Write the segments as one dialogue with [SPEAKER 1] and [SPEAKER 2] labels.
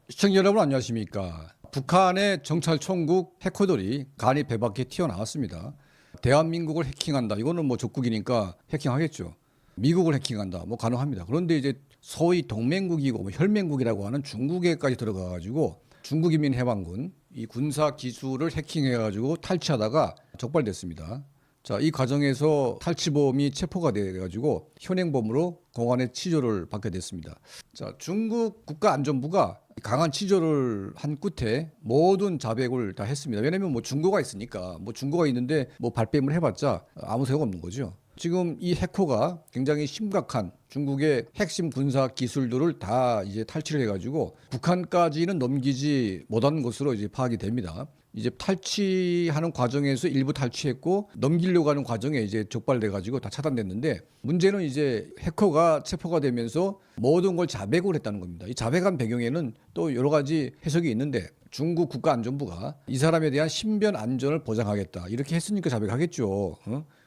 [SPEAKER 1] 시청자 여러분 안녕하십니까. 북한의 정찰총국 해커들이 간이 배 밖에 튀어나왔습니다. 대한민국을 해킹한다. 이거는 뭐 적국이니까 해킹하겠죠. 미국을 해킹한다. 뭐 가능합니다. 그런데 이제 소위 동맹국이고 뭐 혈맹국이라고 하는 중국에까지 들어가가지고 중국인민해방군 이 군사 기술을 해킹해가지고 탈취하다가 적발됐습니다. 자, 이 과정에서 탈취범이 체포가 돼가지고 현행범으로 공안에 치조를 받게 됐습니다. 자, 중국 국가안전부가 강한 치조를 한 끝에 모든 자백을 다 했습니다. 왜냐면 뭐 증거가 있으니까 뭐 증거가 있는데 뭐 발뺌을 해봤자 아무 소용 없는 거죠. 지금 이 해커가 굉장히 심각한 중국의 핵심 군사 기술들을 다 이제 탈취를 해가지고 북한까지는 넘기지 못한 것으로 이제 파악이 됩니다. 이제 탈취하는 과정에서 일부 탈취했고 넘기려고 하는 과정에 이제 적발돼가지고 다 차단됐는데 문제는 이제 해커가 체포가 되면서 모든 걸 자백을 했다는 겁니다. 이 자백한 배경에는 또 여러 가지 해석이 있는데 중국 국가안전부가 이 사람에 대한 신변 안전을 보장하겠다 이렇게 했으니까 자백하겠죠.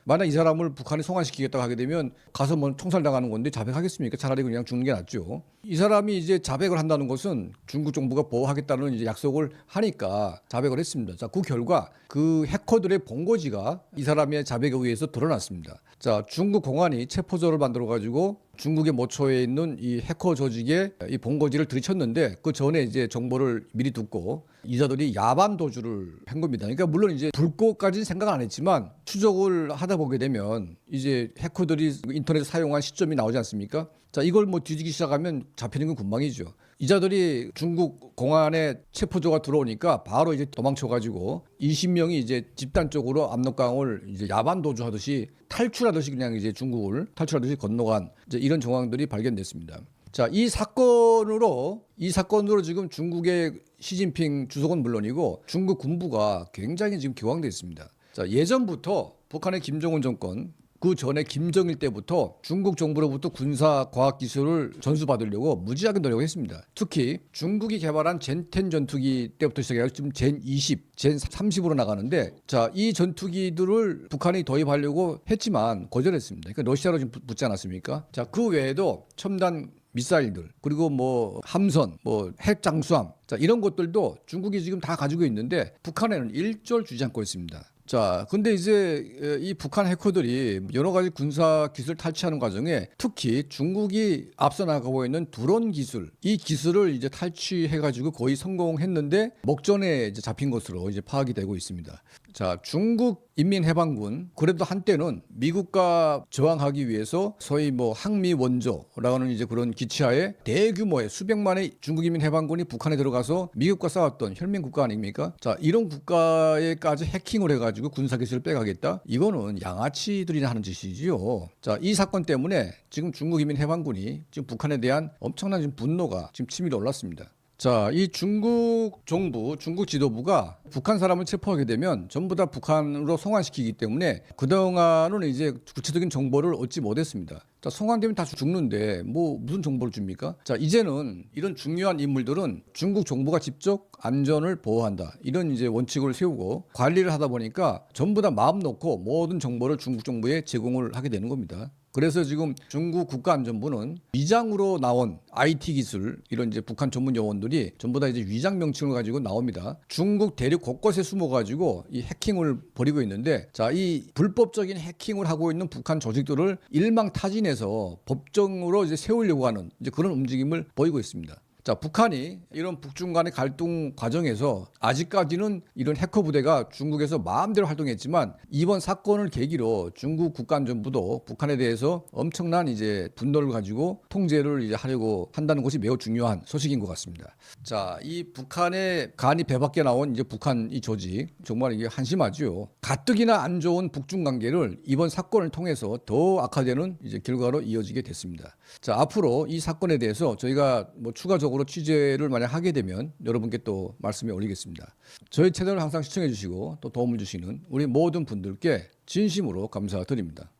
[SPEAKER 1] 만약 이 사람을 북한에 송환시키겠다고 하게 되면 가서 뭐 총살당하는 건데 자백하겠습니까? 차라리 그냥 죽는 게 낫죠. 이 사람이 이제 자백을 한다는 것은 중국 정부가 보호하겠다는 이제 약속을 하니까 자백을 했습니다. 자, 그 결과 그 해커들의 본거지가 이 사람의 자백에 의해서 드러났습니다. 자, 중국 공안이 체포조를 만들어 가지고 중국의 모처에 있는 이 해커 조직에 이 본거지를 들이쳤는데 그 전에 이제 정보를 미리 듣고 이자들이 야반 도주를 한 겁니다. 그러니까 물론 이제 불꽃까지는 생각 안 했지만 추적을 하다 보게 되면 이제 해커들이 인터넷 사용한 시점이 나오지 않습니까? 자, 이걸 뭐 뒤지기 시작하면 잡히는 건 금방이죠. 이자들이 중국 공안에 체포조가 들어오니까 바로 이제 도망쳐가지고 20명이 이제 집단적으로 압록강을 이제 야반 도주하듯이 탈출하듯이 그냥 이제 중국을 탈출하듯이 건너간 이제 이런 정황들이 발견됐습니다. 자, 이 사건으로 지금 중국의 시진핑 주석은 물론이고 중국 군부가 굉장히 지금 격앙돼 있습니다. 자, 예전부터 북한의 김정은 정권 그 전에 김정일 때부터 중국 정부로부터 군사 과학 기술을 전수받으려고 무지하게 노력했습니다. 특히 중국이 개발한 젠10 전투기 때부터 시작해서 지금 젠20, 젠30으로 나가는데 자, 이 전투기들을 북한이 도입하려고 했지만 거절했습니다. 그러니까 러시아로 지금 붙지 않았습니까? 자, 그 외에도 첨단 미사일들 그리고 뭐 함선, 뭐 핵 잠수함 자, 이런 것들도 중국이 지금 다 가지고 있는데 북한에는 일절 주지 않고 있습니다. 자, 근데 이제 이 북한 해커들이 여러 가지 군사 기술 탈취하는 과정에 특히 중국이 앞서 나가고 있는 드론 기술, 이 기술을 이제 탈취해가지고 거의 성공했는데 목전에 이제 잡힌 것으로 이제 파악이 되고 있습니다. 자, 중국 인민해방군 그래도 한때는 미국과 저항하기 위해서 소위 뭐 항미 원조라고 하는 이제 그런 기치하에 대규모의 수백만의 중국 인민해방군이 북한에 들어가서 미국과 싸웠던 혈맹 국가 아닙니까? 자, 이런 국가에까지 해킹을 해가지고 군사기술을 빼가겠다? 이거는 양아치들이나 하는 짓이지요. 자, 이 사건 때문에 지금 중국 인민해방군이 지금 북한에 대한 엄청난 지금 분노가 지금 치밀어 올랐습니다. 자, 이 중국 정부, 중국 지도부가 북한 사람을 체포하게 되면 전부 다 북한으로 송환시키기 때문에 그동안은 이제 구체적인 정보를 얻지 못했습니다. 자, 송환되면 다 죽는데 뭐 무슨 정보를 줍니까? 자, 이제는 이런 중요한 인물들은 중국 정부가 직접 안전을 보호한다. 이런 이제 원칙을 세우고 관리를 하다 보니까 전부 다 마음 놓고 모든 정보를 중국 정부에 제공을 하게 되는 겁니다. 그래서 지금 중국 국가안전부는 위장으로 나온 IT 기술 이런 이제 북한 전문 요원들이 전부 다 이제 위장 명칭을 가지고 나옵니다. 중국 대륙 곳곳에 숨어가지고 이 해킹을 벌이고 있는데 자, 이 불법적인 해킹을 하고 있는 북한 조직들을 일망타진해서 법정으로 이제 세우려고 하는 이제 그런 움직임을 보이고 있습니다. 자, 북한이 이런 북중 간의 갈등 과정에서 아직까지는 이런 해커 부대가 중국에서 마음대로 활동했지만 이번 사건을 계기로 중국 국가안전부도 북한에 대해서 엄청난 이제 분노를 가지고 통제를 이제 하려고 한다는 것이 매우 중요한 소식인 것 같습니다. 자, 이 북한의 간이 배 밖에 나온 이제 북한 이 조직 정말 이게 한심하죠. 가뜩이나 안 좋은 북중 관계를 이번 사건을 통해서 더 악화되는 이제 결과로 이어지게 됐습니다. 자, 앞으로 이 사건에 대해서 저희가 뭐 추가적으로 취재를 만약 하게 되면 여러분께 또 말씀에 올리겠습니다. 저희 채널을 항상 시청해 주시고 또 도움을 주시는 우리 모든 분들께 진심으로 감사드립니다.